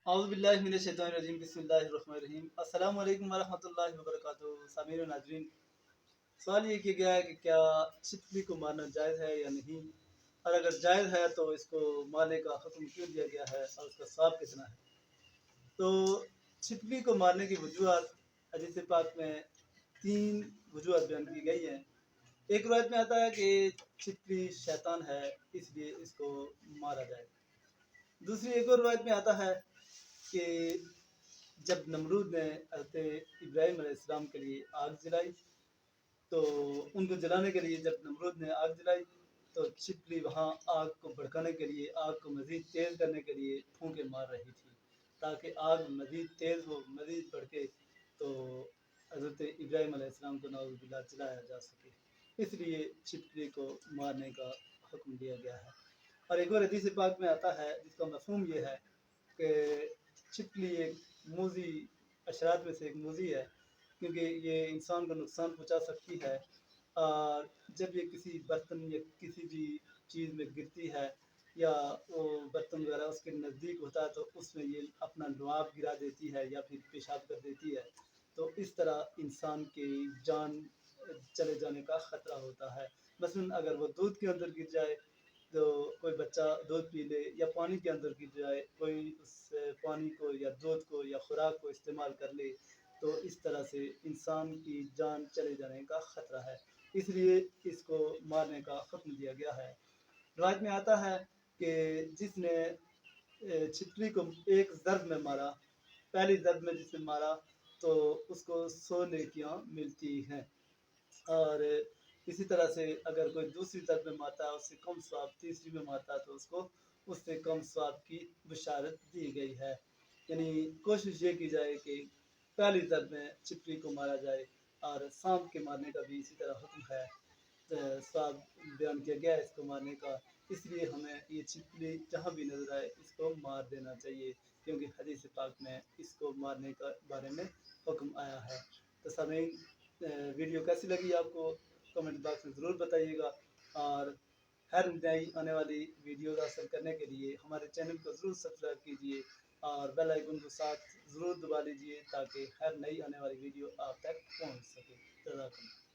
اعوذ باللہ من الشیطان الرجیم بسم اللہ الرحمن الرحیم السلام علیکم ورحمۃ اللہ وبرکاتہ سامعین و ناظرین، سوال یہ کیا گیا ہے کہ کیا چھپکلی کو مارنا جائز ہے یا نہیں، اور اگر جائز ہے تو اس کو مارنے کا حکم کیوں دیا گیا ہے اور اس کا ثواب کتنا ہے۔ تو چھپکلی کو مارنے کی وجوہات حدیث پاک میں 3 وجوہات بیان کی گئی ہیں۔ ایک روایت میں آتا ہے کہ چھپکلی شیطان ہے اس لیے اس کو مارا جائے۔ دوسری ایک اور روایت میں آتا ہے کہ جب نمرود نے حضرت ابراہیم علیہ السلام کے لیے آگ جلائی تو ان کو جلانے کے لیے جب نمرود نے آگ جلائی تو چھپکلی وہاں آگ کو بھڑکانے کے لیے، آگ کو مزید تیز کرنے کے لیے پھونکے مار رہی تھی تاکہ آگ مزید تیز ہو، مزید بڑھے تو حضرت ابراہیم علیہ السلام کو نعوذ باللہ جلایا جا سکے۔ اس لیے چھپکلی کو مارنے کا حکم دیا گیا ہے۔ اور ایک اور حدیث پاک میں آتا ہے جس کا مفہوم یہ ہے کہ چھپکلی ایک موذی اشرات میں سے ایک موذی ہے، کیونکہ یہ انسان کو نقصان پہنچا سکتی ہے، اور جب یہ کسی برتن یا کسی بھی چیز میں گرتی ہے یا وہ برتن وغیرہ اس کے نزدیک ہوتا ہے تو اس میں یہ اپنا لعاب گرا دیتی ہے یا پھر پیشاب کر دیتی ہے، تو اس طرح انسان کی جان چلے جانے کا خطرہ ہوتا ہے۔ مثلاً اگر وہ دودھ کے اندر گر جائے تو کوئی بچہ دودھ پی لے، یا پانی کے اندر گر جائے، کوئی اس پانی کو یا دودھ کو یا خوراک کو استعمال کر لے تو اس طرح سے انسان کی جان چلے جانے کا خطرہ ہے، اس لیے اس کو مارنے کا حکم دیا گیا ہے۔ روایت میں آتا ہے کہ جس نے چھپکلی کو ایک ضرب میں مارا، پہلی ضرب میں جس نے مارا تو اس کو 100 نیکیاں ملتی ہیں، اور اسی طرح سے اگر کوئی دوسری ضرب میں مارتا ہے اس سے کم ثواب، تیسری میں مارتا ہے تو اس کو اس سے کم ثواب کی بشارت دی گئی ہے۔ یعنی کوشش یہ کی جائے کہ پہلی ضرب میں چھپکلی کو مارا جائے، اور سانپ کے مارنے کا بھی اسی طرح حکم ہے، ثواب بیان کیا گیا ہے اس کو مارنے کا۔ اس لیے ہمیں یہ چھپکلی جہاں بھی نظر آئے اس کو مار دینا چاہیے، کیونکہ حدیث پاک میں اس کو مارنے کا بارے میں حکم آیا ہے۔ تو سامعین، ویڈیو کیسی لگی آپ کو کمنٹ باکس میں ضرور بتائیے گا، اور ہر نئی آنے والی ویڈیوز حاصل کرنے کے لیے ہمارے چینل کو ضرور سبسکرائب کیجیے اور بیل آئیکن کو ساتھ ضرور دبا لیجیے تاکہ ہر نئی آنے والی ویڈیو آپ تک پہنچ سکے۔ جزاک اللہ۔